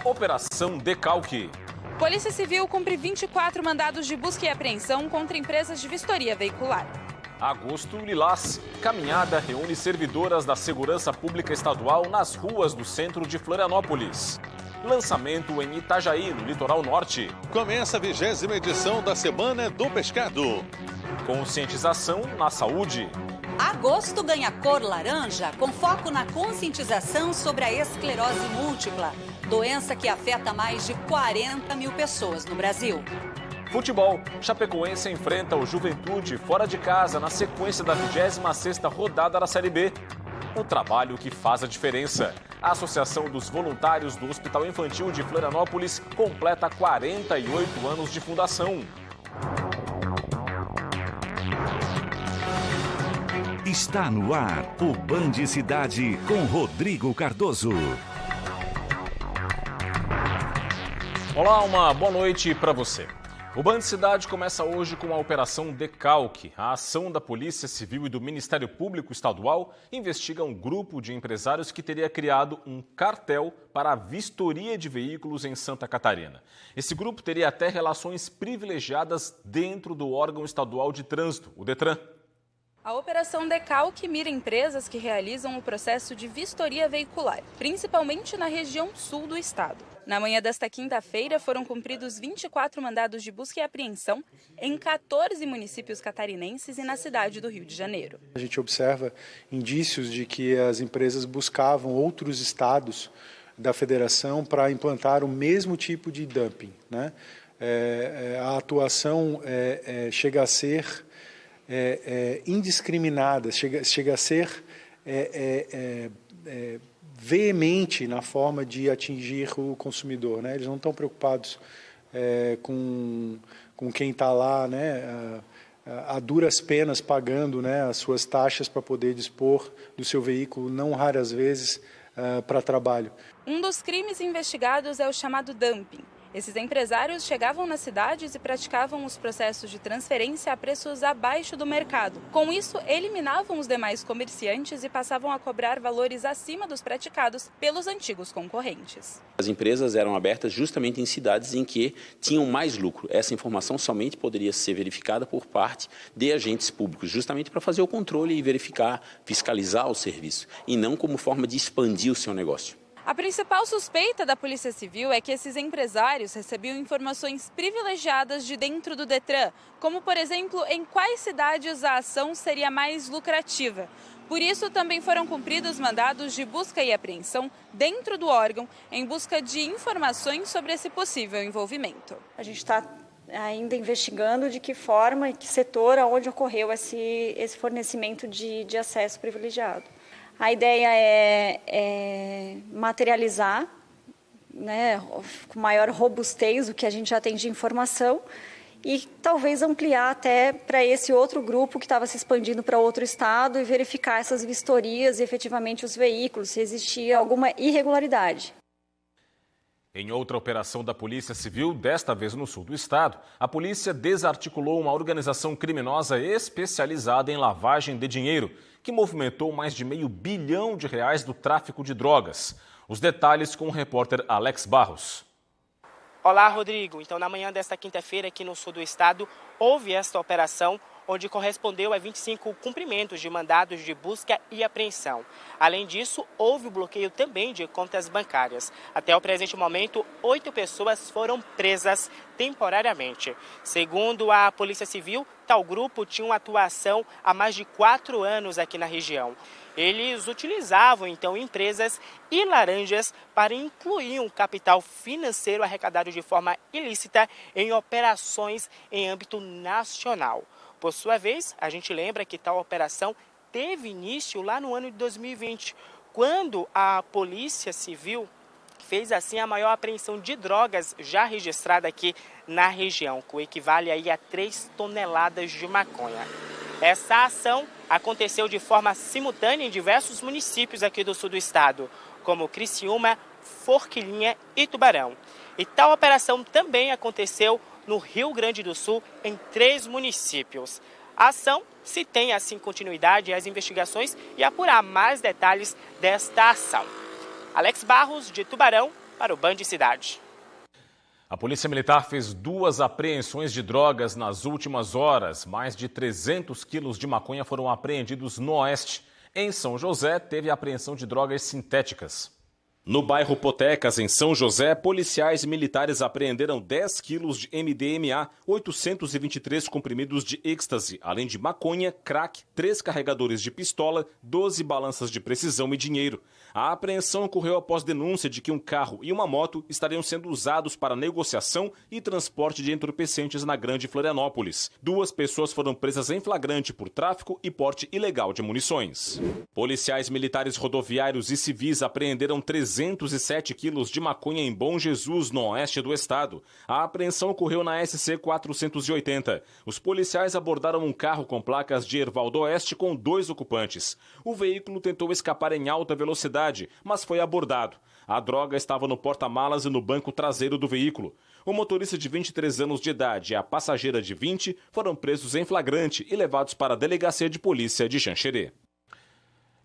Operação Decalque. Polícia Civil cumpre 24 mandados de busca e apreensão contra empresas de vistoria veicular. Agosto Lilás. Caminhada reúne servidoras da Segurança Pública Estadual nas ruas do centro de Florianópolis. Lançamento em Itajaí, no litoral norte. Começa a 20ª edição da Semana do Pescado. Conscientização na saúde. Agosto ganha cor laranja com foco na conscientização sobre a esclerose múltipla, doença que afeta mais de 40 mil pessoas no Brasil. Futebol. Chapecoense enfrenta o Juventude fora de casa na sequência da 26ª rodada da Série B. O trabalho que faz a diferença. A Associação dos Voluntários do Hospital Infantil de Florianópolis completa 48 anos de fundação. Está no ar o Band Cidade com Rodrigo Cardoso. Olá, uma boa noite para você. O Band Cidade começa hoje com a Operação Decalque. A ação da Polícia Civil e do Ministério Público Estadual investiga um grupo de empresários que teria criado um cartel para a vistoria de veículos em Santa Catarina. Esse grupo teria até relações privilegiadas dentro do órgão estadual de trânsito, o Detran. A Operação Decalque mira empresas que realizam o processo de vistoria veicular, principalmente na região sul do estado. Na manhã desta quinta-feira, foram cumpridos 24 mandados de busca e apreensão em 14 municípios catarinenses e na cidade do Rio de Janeiro. A gente observa indícios de que as empresas buscavam outros estados da federação para implantar o mesmo tipo de dumping, né? A atuação chega a ser indiscriminada, chega a ser veemente na forma de atingir o consumidor, né? Eles não estão preocupados com quem está lá, né, a duras penas pagando, né, as suas taxas para poder dispor do seu veículo, não raras vezes para trabalho. Um dos crimes investigados é o chamado dumping. Esses empresários chegavam nas cidades e praticavam os processos de transferência a preços abaixo do mercado. Com isso, eliminavam os demais comerciantes e passavam a cobrar valores acima dos praticados pelos antigos concorrentes. As empresas eram abertas justamente em cidades em que tinham mais lucro. Essa informação somente poderia ser verificada por parte de agentes públicos, justamente para fazer o controle e verificar, fiscalizar o serviço, e não como forma de expandir o seu negócio. A principal suspeita da Polícia Civil é que esses empresários recebiam informações privilegiadas de dentro do Detran, como, por exemplo, em quais cidades a ação seria mais lucrativa. Por isso, também foram cumpridos mandados de busca e apreensão dentro do órgão, em busca de informações sobre esse possível envolvimento. A gente está ainda investigando de que forma e que setor aonde ocorreu esse fornecimento de acesso privilegiado. A ideia é materializar, né, com maior robustez o que a gente já tem de informação e talvez ampliar até para esse outro grupo que estava se expandindo para outro estado e verificar essas vistorias e efetivamente os veículos, se existia alguma irregularidade. Em outra operação da Polícia Civil, desta vez no sul do estado, a polícia desarticulou uma organização criminosa especializada em lavagem de dinheiro, que movimentou mais de R$500 bilhão do tráfico de drogas. Os detalhes com o repórter Alex Barros. Olá, Rodrigo. Então, na manhã desta quinta-feira, aqui no sul do estado, houve esta operação, onde correspondeu a 25 cumprimentos de mandados de busca e apreensão. Além disso, houve o bloqueio também de contas bancárias. Até o presente momento, 8 pessoas foram presas temporariamente. Segundo a Polícia Civil, tal grupo tinha uma atuação há mais de 4 anos aqui na região. Eles utilizavam, então, empresas e laranjas para incluir um capital financeiro arrecadado de forma ilícita em operações em âmbito nacional. Por sua vez, a gente lembra que tal operação teve início lá no ano de 2020, quando a Polícia Civil fez assim a maior apreensão de drogas já registrada aqui na região, que equivale aí a 3 toneladas de maconha. Essa ação aconteceu de forma simultânea em diversos municípios aqui do sul do estado, como Criciúma, Forquilinha e Tubarão. E tal operação também aconteceu no Rio Grande do Sul, em 3 municípios. A ação se tem assim continuidade às investigações e apurar mais detalhes desta ação. Alex Barros, de Tubarão, para o Band Cidade. A Polícia Militar fez 2 apreensões de drogas nas últimas horas. Mais de 300 quilos de maconha foram apreendidos no Oeste. Em São José, teve a apreensão de drogas sintéticas. No bairro Potecas, em São José, policiais militares apreenderam 10 quilos de MDMA, 823 comprimidos de êxtase, além de maconha, crack, 3 carregadores de pistola, 12 balanças de precisão e dinheiro. A apreensão ocorreu após denúncia de que um carro e uma moto estariam sendo usados para negociação e transporte de entorpecentes na Grande Florianópolis. 2 pessoas foram presas em flagrante por tráfico e porte ilegal de munições. Policiais militares rodoviários e civis apreenderam 307 quilos de maconha em Bom Jesus, no oeste do estado. A apreensão ocorreu na SC 480. Os policiais abordaram um carro com placas de Erval do Oeste com 2 ocupantes. O veículo tentou escapar em alta velocidade, mas foi abordado. A droga estava no porta-malas e no banco traseiro do veículo. O motorista de 23 anos de idade e a passageira de 20 foram presos em flagrante e levados para a delegacia de polícia de Xanxerê.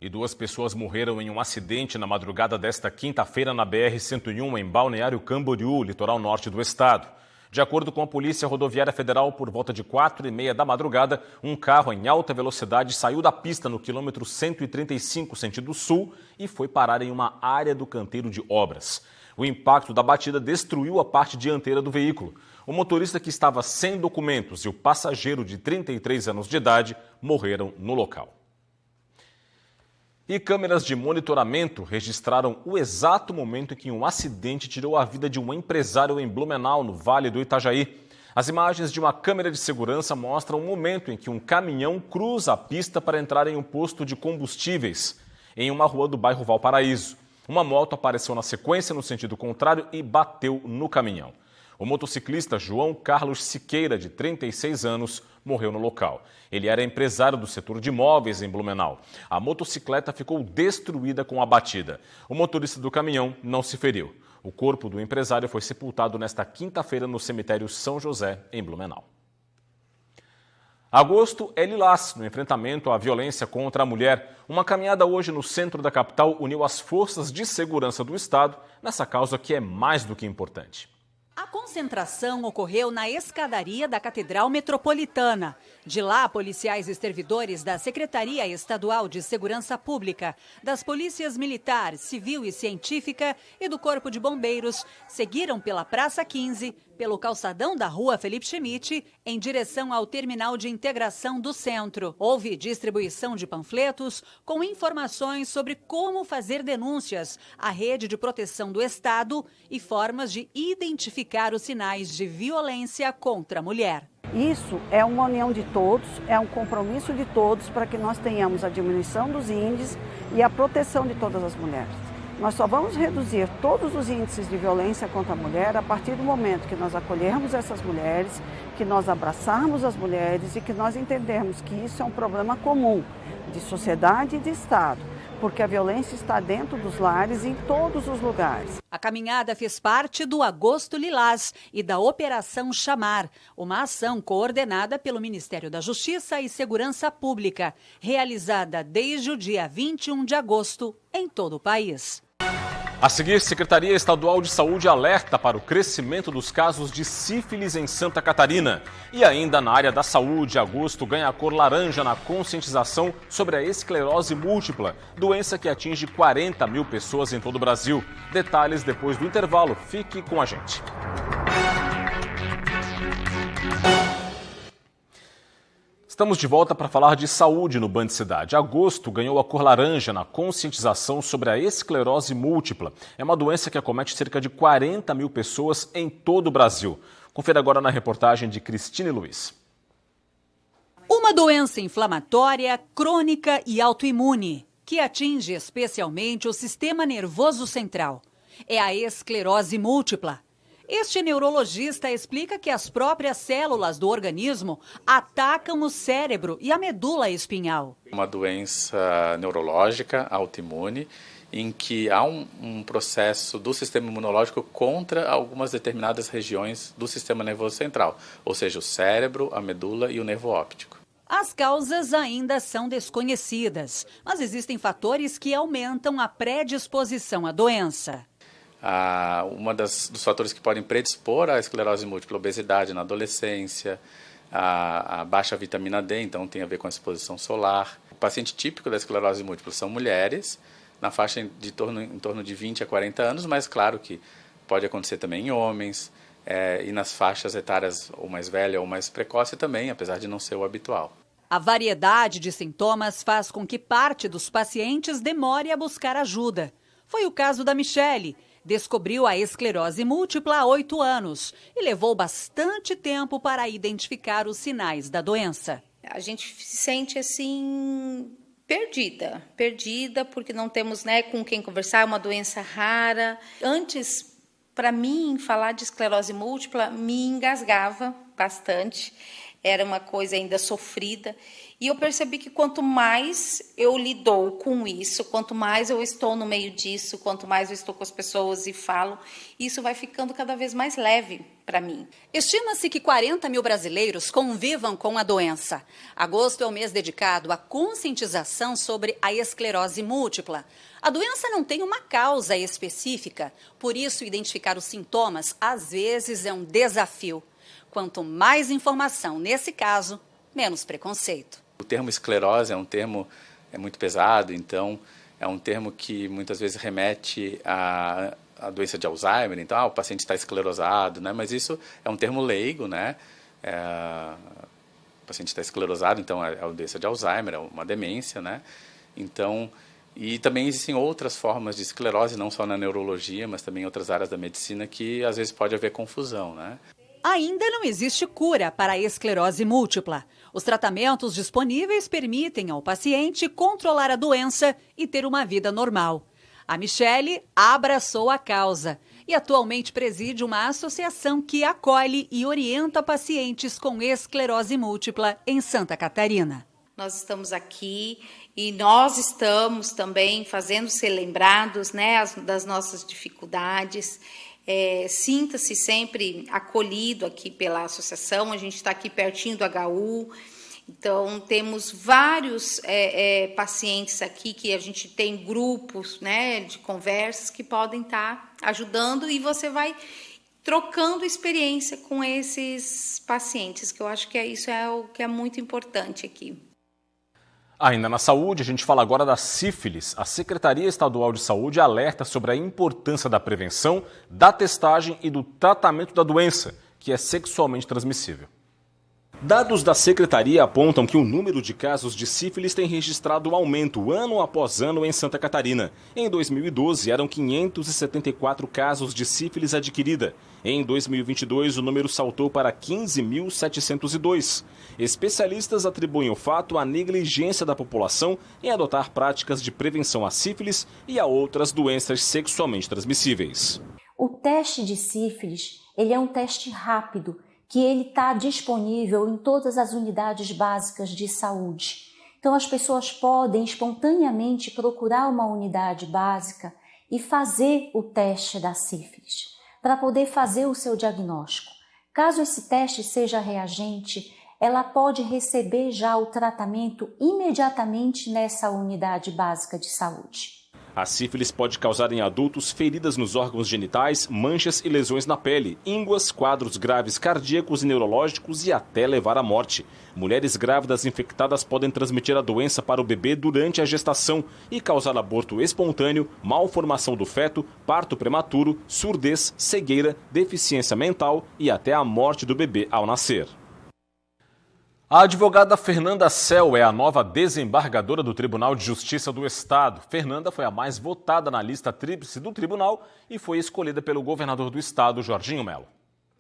E 2 pessoas morreram em um acidente na madrugada desta quinta-feira na BR-101, em Balneário Camboriú, litoral norte do estado. De acordo com a Polícia Rodoviária Federal, por volta de 4h30 da madrugada, um carro em alta velocidade saiu da pista no quilômetro 135, sentido sul, e foi parar em uma área do canteiro de obras. O impacto da batida destruiu a parte dianteira do veículo. O motorista, que estava sem documentos, e o passageiro, de 33 anos de idade, morreram no local. E câmeras de monitoramento registraram o exato momento em que um acidente tirou a vida de um empresário em Blumenau, no Vale do Itajaí. As imagens de uma câmera de segurança mostram o momento em que um caminhão cruza a pista para entrar em um posto de combustíveis, em uma rua do bairro Valparaíso. Uma moto apareceu na sequência no sentido contrário e bateu no caminhão. O motociclista João Carlos Siqueira, de 36 anos, morreu no local. Ele era empresário do setor de imóveis em Blumenau. A motocicleta ficou destruída com a batida. O motorista do caminhão não se feriu. O corpo do empresário foi sepultado nesta quinta-feira no cemitério São José, em Blumenau. Agosto é lilás no enfrentamento à violência contra a mulher. Uma caminhada hoje no centro da capital uniu as forças de segurança do estado nessa causa que é mais do que importante. A concentração ocorreu na escadaria da Catedral Metropolitana. De lá, policiais e servidores da Secretaria Estadual de Segurança Pública, das Polícias Militar, Civil e Científica e do Corpo de Bombeiros seguiram pela Praça 15, pelo calçadão da Rua Felipe Schmidt, em direção ao Terminal de Integração do Centro. Houve distribuição de panfletos com informações sobre como fazer denúncias à Rede de Proteção do Estado e formas de identificar os sinais de violência contra a mulher. Isso é uma união de todos, é um compromisso de todos para que nós tenhamos a diminuição dos índices e a proteção de todas as mulheres. Nós só vamos reduzir todos os índices de violência contra a mulher a partir do momento que nós acolhermos essas mulheres, que nós abraçarmos as mulheres e que nós entendermos que isso é um problema comum de sociedade e de Estado, porque a violência está dentro dos lares e em todos os lugares. A caminhada fez parte do Agosto Lilás e da Operação Chamar, uma ação coordenada pelo Ministério da Justiça e Segurança Pública, realizada desde o dia 21 de agosto em todo o país. A seguir, Secretaria Estadual de Saúde alerta para o crescimento dos casos de sífilis em Santa Catarina. E ainda na área da saúde, agosto ganha a cor laranja na conscientização sobre a esclerose múltipla, doença que atinge 40 mil pessoas em todo o Brasil. Detalhes depois do intervalo. Fique com a gente. Estamos de volta para falar de saúde no Band Cidade. Agosto ganhou a cor laranja na conscientização sobre a esclerose múltipla. É uma doença que acomete cerca de 40 mil pessoas em todo o Brasil. Confira agora na reportagem de Cristine Luiz. Uma doença inflamatória, crônica e autoimune, que atinge especialmente o sistema nervoso central. É a esclerose múltipla. Este neurologista explica que as próprias células do organismo atacam o cérebro e a medula espinhal. Uma doença neurológica, autoimune, em que há um processo do sistema imunológico contra algumas determinadas regiões do sistema nervoso central, ou seja, o cérebro, a medula e o nervo óptico. As causas ainda são desconhecidas, mas existem fatores que aumentam a predisposição à doença. Dos fatores que podem predispor à esclerose múltipla, obesidade na adolescência, a baixa vitamina D, então tem a ver com a exposição solar. O paciente típico da esclerose múltipla são mulheres, na faixa em torno de 20 a 40 anos, mas claro que pode acontecer também em homens, e nas faixas etárias ou mais velha ou mais precoce também, apesar de não ser o habitual. A variedade de sintomas faz com que parte dos pacientes demore a buscar ajuda. Foi o caso da Michele. Descobriu a esclerose múltipla há 8 anos e levou bastante tempo para identificar os sinais da doença. A gente se sente assim perdida porque não temos, com quem conversar, é uma doença rara. Antes, para mim, falar de esclerose múltipla me engasgava bastante. Era uma coisa ainda sofrida. E eu percebi que quanto mais eu lido com isso, quanto mais eu estou no meio disso, quanto mais eu estou com as pessoas e falo, isso vai ficando cada vez mais leve para mim. Estima-se que 40 mil brasileiros convivam com a doença. Agosto é o mês dedicado à conscientização sobre a esclerose múltipla. A doença não tem uma causa específica, por isso identificar os sintomas às vezes é um desafio. Quanto mais informação nesse caso, menos preconceito. O termo esclerose é um termo muito pesado, então é um termo que muitas vezes remete à doença de Alzheimer. Então, o paciente está esclerosado, né? Mas isso é um termo leigo, né? O paciente está esclerosado, então é uma doença de Alzheimer, é uma demência, né? Então, e também existem outras formas de esclerose, não só na neurologia, mas também em outras áreas da medicina, que às vezes pode haver confusão, né? Ainda não existe cura para a esclerose múltipla. Os tratamentos disponíveis permitem ao paciente controlar a doença e ter uma vida normal. A Michele abraçou a causa e atualmente preside uma associação que acolhe e orienta pacientes com esclerose múltipla em Santa Catarina. Nós estamos aqui e nós estamos também fazendo ser lembrados, das nossas dificuldades. Sinta-se sempre acolhido aqui pela associação, a gente está aqui pertinho do HU, então temos vários pacientes aqui que a gente tem grupos de conversas que podem estar ajudando e você vai trocando experiência com esses pacientes, que eu acho que isso é o que é muito importante aqui. Ainda na saúde, a gente fala agora da sífilis. A Secretaria Estadual de Saúde alerta sobre a importância da prevenção, da testagem e do tratamento da doença, que é sexualmente transmissível. Dados da Secretaria apontam que o número de casos de sífilis tem registrado um aumento ano após ano em Santa Catarina. Em 2012, eram 574 casos de sífilis adquirida. Em 2022, o número saltou para 15.702. Especialistas atribuem o fato à negligência da população em adotar práticas de prevenção à sífilis e a outras doenças sexualmente transmissíveis. O teste de sífilis, ele é um teste rápido, que ele está disponível em todas as unidades básicas de saúde. Então, as pessoas podem espontaneamente procurar uma unidade básica e fazer o teste da sífilis, para poder fazer o seu diagnóstico. Caso esse teste seja reagente, ela pode receber já o tratamento imediatamente nessa unidade básica de saúde. A sífilis pode causar em adultos feridas nos órgãos genitais, manchas e lesões na pele, ínguas, quadros graves cardíacos e neurológicos e até levar à morte. Mulheres grávidas infectadas podem transmitir a doença para o bebê durante a gestação e causar aborto espontâneo, malformação do feto, parto prematuro, surdez, cegueira, deficiência mental e até a morte do bebê ao nascer. A advogada Fernanda Cel é a nova desembargadora do Tribunal de Justiça do Estado. Fernanda foi a mais votada na lista tríplice do tribunal e foi escolhida pelo governador do estado, Jorginho Melo.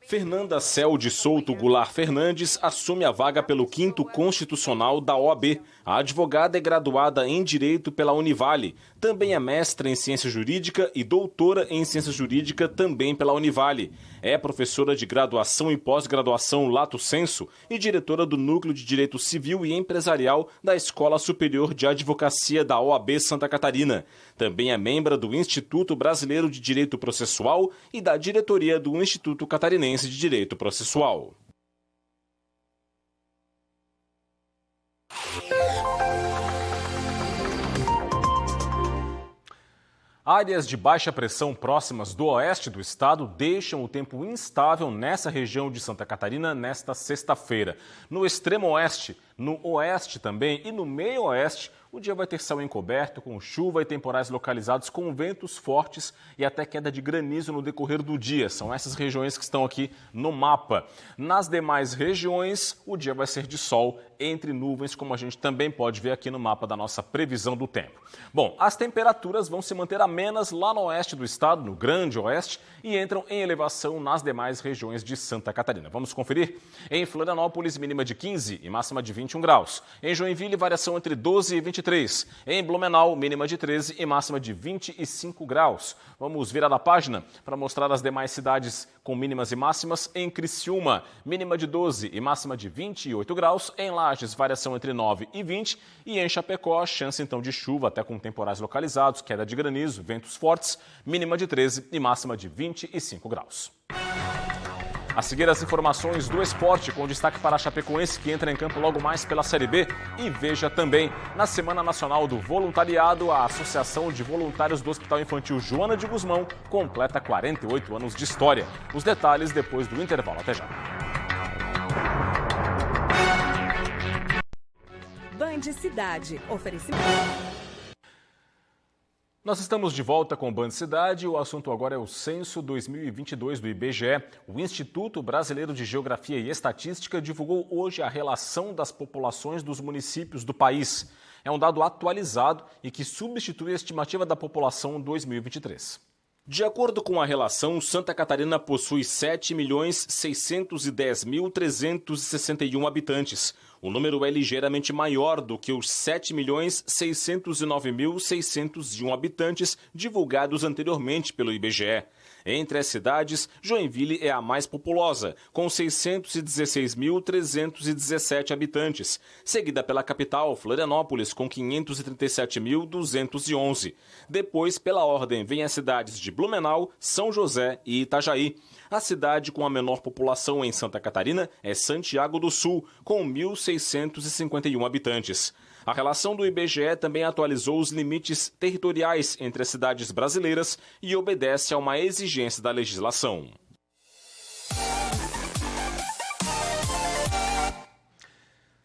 Fernanda Cel de Souto Goulart Fernandes assume a vaga pelo 5º Constitucional da OAB. A advogada é graduada em Direito pela Univale. Também é mestra em Ciência Jurídica e doutora em Ciência Jurídica também pela Univale. É professora de graduação e pós-graduação Lato Sensu e diretora do Núcleo de Direito Civil e Empresarial da Escola Superior de Advocacia da OAB Santa Catarina. Também é membro do Instituto Brasileiro de Direito Processual e da diretoria do Instituto Catarinense de Direito Processual. Áreas de baixa pressão próximas do oeste do estado deixam o tempo instável nessa região de Santa Catarina nesta sexta-feira. No extremo oeste, no oeste também e no meio oeste, o dia vai ter céu encoberto, com chuva e temporais localizados com ventos fortes e até queda de granizo no decorrer do dia. São essas regiões que estão aqui no mapa. Nas demais regiões, o dia vai ser de sol entre nuvens, como a gente também pode ver aqui no mapa da nossa previsão do tempo. Bom, as temperaturas vão se manter amenas lá no oeste do estado, no grande oeste, e entram em elevação nas demais regiões de Santa Catarina. Vamos conferir? Em Florianópolis, mínima de 15 e máxima de 21 graus. Em Joinville, variação entre 12 e 23. Em Blumenau, mínima de 13 e máxima de 25 graus. Vamos virar a página para mostrar as demais cidades com mínimas e máximas. Em Criciúma, mínima de 12 e máxima de 28 graus. Em Lages, variação entre 9 e 20. E em Chapecó, chance então de chuva, até com temporais localizados, queda de granizo, ventos fortes, mínima de 13 e máxima de 25 graus. A seguir, as informações do esporte, com destaque para a Chapecoense, que entra em campo logo mais pela Série B. E veja também, na Semana Nacional do Voluntariado, a Associação de Voluntários do Hospital Infantil Joana de Guzmão completa 48 anos de história. Os detalhes depois do intervalo. Até já. Band Cidade. Oferecimento. Nós estamos de volta com o Band Cidade e o assunto agora é o Censo 2022 do IBGE. O Instituto Brasileiro de Geografia e Estatística divulgou hoje a relação das populações dos municípios do país. É um dado atualizado e que substitui a estimativa da população 2023. De acordo com a relação, Santa Catarina possui 7.610.361 habitantes. O número é ligeiramente maior do que os 7.609.601 habitantes divulgados anteriormente pelo IBGE. Entre as cidades, Joinville é a mais populosa, com 616.317 habitantes, seguida pela capital, Florianópolis, com 537.211. Depois, pela ordem, vem as cidades de Blumenau, São José e Itajaí. A cidade com a menor população em Santa Catarina é Santiago do Sul, com 1.651 habitantes. A relação do IBGE também atualizou os limites territoriais entre as cidades brasileiras e obedece a uma exigência da legislação.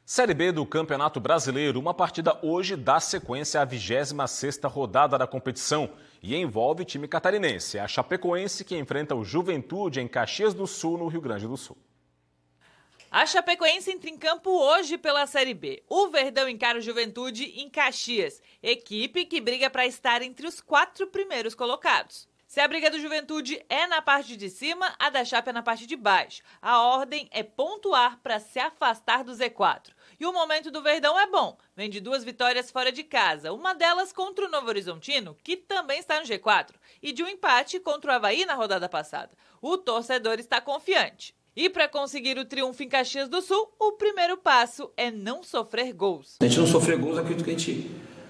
Série B do Campeonato Brasileiro, uma partida hoje dá sequência à 26ª rodada da competição e envolve time catarinense, a Chapecoense, que enfrenta o Juventude em Caxias do Sul, no Rio Grande do Sul. A Chapecoense entra em campo hoje pela Série B. O Verdão encara o Juventude em Caxias, equipe que briga para estar entre os 4 primeiros colocados. Se a briga do Juventude é na parte de cima, a da Chape é na parte de baixo. A ordem é pontuar para se afastar do Z4. E o momento do Verdão é bom. Vem de 2 vitórias fora de casa, uma delas contra o Novo Horizontino, que também está no G4, e de um empate contra o Avaí na rodada passada. O torcedor está confiante. E para conseguir o triunfo em Caxias do Sul, o primeiro passo é não sofrer gols. A gente não sofrer gols, acredito que a gente,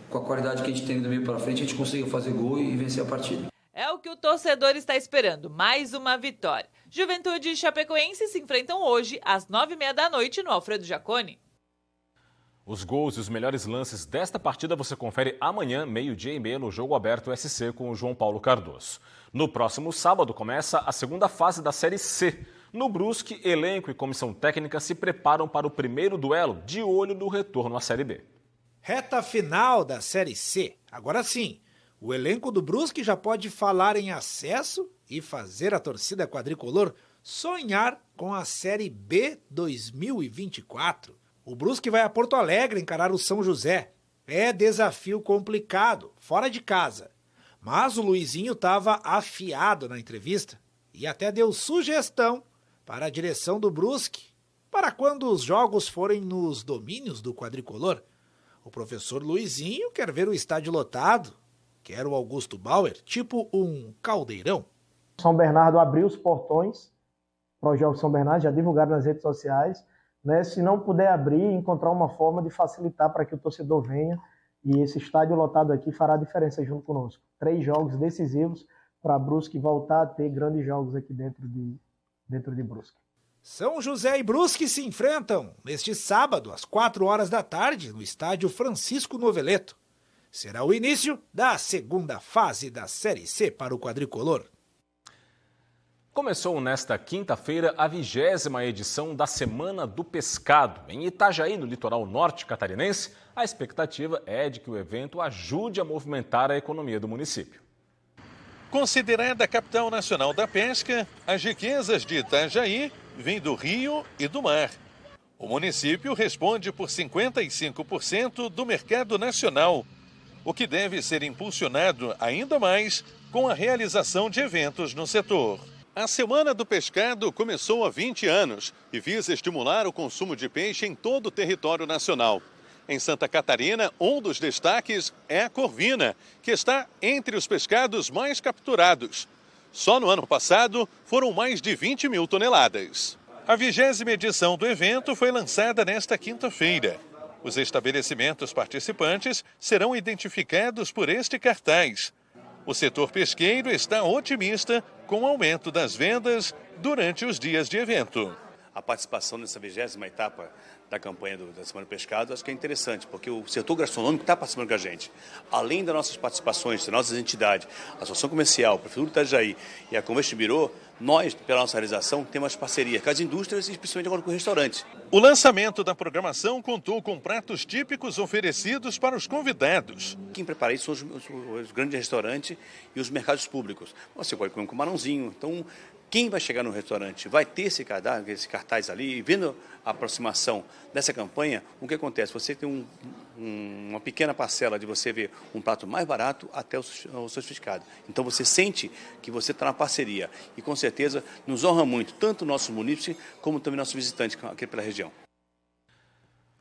com a qualidade que a gente tem do meio para frente, a gente consiga fazer gol e vencer a partida. É o que o torcedor está esperando, mais uma vitória. Juventude e Chapecoense se enfrentam hoje, às 9h30 da noite, no Alfredo Jaconi. Os gols e os melhores lances desta partida você confere amanhã, 12h30, no Jogo Aberto SC com o João Paulo Cardoso. No próximo sábado começa a segunda fase da Série C. No Brusque, elenco e comissão técnica se preparam para o primeiro duelo, de olho no retorno à Série B. Reta final da Série C. Agora sim, o elenco do Brusque já pode falar em acesso e fazer a torcida quadricolor sonhar com a Série B 2024. O Brusque vai a Porto Alegre encarar o São José. É desafio complicado, fora de casa. Mas o Luizinho estava afiado na entrevista e até deu sugestão para a direção do Brusque, para quando os jogos forem nos domínios do quadricolor. O professor Luizinho quer ver o estádio lotado, quer o Augusto Bauer, tipo um caldeirão. São Bernardo abriu os portões para os Jogos São Bernardo, já divulgaram nas redes sociais, né? Se não puder abrir, encontrar uma forma de facilitar para que o torcedor venha, e esse estádio lotado aqui fará a diferença junto conosco. 3 jogos decisivos para Brusque voltar a ter grandes jogos aqui dentro de Brusque. São José e Brusque se enfrentam neste sábado, às 4 horas da tarde, no estádio Francisco Noveleto. será o início da segunda fase da Série C para o quadricolor. Começou nesta quinta-feira a 20ª edição da Semana do Pescado. Em Itajaí, no litoral norte catarinense, a expectativa é de que o evento ajude a movimentar a economia do município. Considerada a capital nacional da pesca, as riquezas de Itajaí vêm do rio e do mar. O município responde por 55% do mercado nacional, o que deve ser impulsionado ainda mais com a realização de eventos no setor. A Semana do Pescado começou há 20 anos e visa estimular o consumo de peixe em todo o território nacional. Em Santa Catarina, um dos destaques é a corvina, que está entre os pescados mais capturados. Só no ano passado, foram mais de 20 mil toneladas. A 20ª edição do evento foi lançada nesta quinta-feira. Os estabelecimentos participantes serão identificados por este cartaz. O setor pesqueiro está otimista com o aumento das vendas durante os dias de evento. A participação nessa 20ª etapa da campanha da Semana do Pescado, acho que é interessante, porque o setor gastronômico está participando com a gente. Além das nossas participações, das nossas entidades, a Associação Comercial, a Prefeitura de Itajaí e a Comércio Birô, nós, pela nossa realização, temos parceria com as indústrias e especialmente agora com os restaurantes. O lançamento da programação contou com pratos típicos oferecidos para os convidados. Quem prepara isso são os grandes restaurantes e os mercados públicos. Você pode comer com camarãozinho, então quem vai chegar no restaurante vai ter esse cartaz ali, e vendo a aproximação dessa campanha, o que acontece? Você tem uma pequena parcela de você ver um prato mais barato até o sofisticado. Então você sente que você está na parceria e com certeza nos honra muito, tanto o nosso munícipe como também nossos visitantes aqui pela região.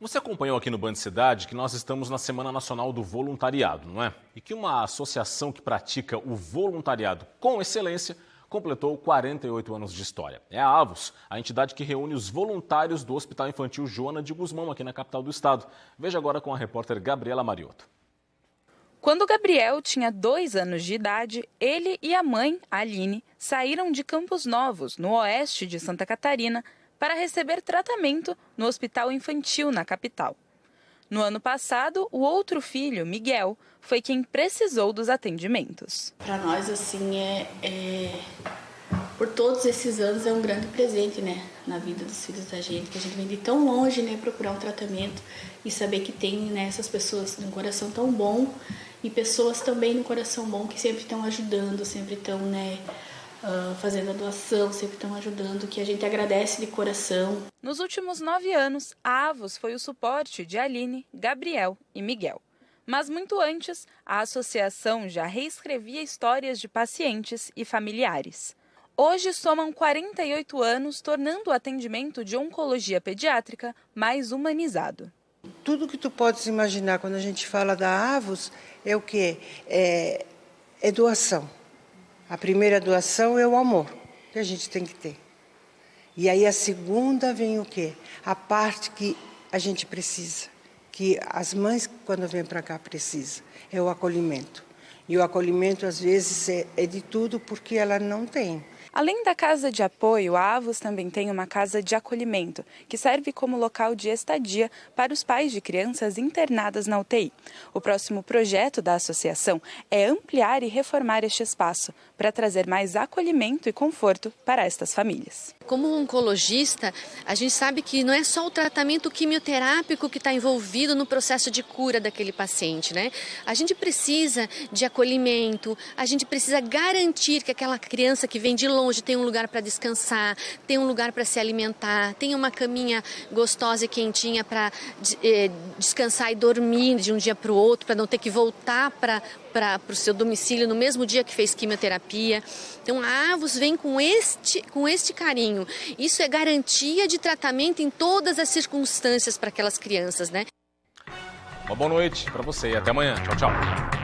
Você acompanhou aqui no Band Cidade que nós estamos na Semana Nacional do Voluntariado, não é? E que uma associação que pratica o voluntariado com excelência completou 48 anos de história. É a AVOS, a entidade que reúne os voluntários do Hospital Infantil Joana de Guzmão, aqui na capital do estado. Veja agora com a repórter Gabriela Mariotto. Quando Gabriel tinha 2 anos de idade, ele e a mãe, Aline, saíram de Campos Novos, no oeste de Santa Catarina, para receber tratamento no Hospital Infantil, na capital. No ano passado, o outro filho, Miguel, foi quem precisou dos atendimentos. Para nós, assim, por todos esses anos é um grande presente, né, na vida dos filhos da gente, que a gente vem de tão longe, né, procurar um tratamento e saber que tem, né, essas pessoas de um coração tão bom e pessoas também de um coração bom que sempre estão ajudando, sempre estão, né, fazendo a doação, sempre estão ajudando, que a gente agradece de coração. Nos últimos 9 anos, a AVOS foi o suporte de Aline, Gabriel e Miguel. Mas muito antes, a associação já reescrevia histórias de pacientes e familiares. Hoje somam 48 anos, tornando o atendimento de oncologia pediátrica mais humanizado. Tudo que tu podes imaginar quando a gente fala da AVOS é o quê? É doação. A primeira doação é o amor que a gente tem que ter. E aí a segunda vem o quê? A parte que a gente precisa, que as mães quando vêm para cá precisam, é o acolhimento. E o acolhimento às vezes é de tudo porque ela não tem. Além da casa de apoio, a AVOS também tem uma casa de acolhimento, que serve como local de estadia para os pais de crianças internadas na UTI. O próximo projeto da associação é ampliar e reformar este espaço, para trazer mais acolhimento e conforto para estas famílias. Como oncologista, a gente sabe que não é só o tratamento quimioterápico que está envolvido no processo de cura daquele paciente, né? A gente precisa de acolhimento, a gente precisa garantir que aquela criança que vem de longe tem um lugar para descansar, tem um lugar para se alimentar, tem uma caminha gostosa e quentinha para descansar e dormir de um dia para o outro, para não ter que voltar para o seu domicílio no mesmo dia que fez quimioterapia. Então a AVOS vem com este carinho. Isso é garantia de tratamento em todas as circunstâncias para aquelas crianças, né? Uma boa noite para você e até amanhã. Tchau, tchau.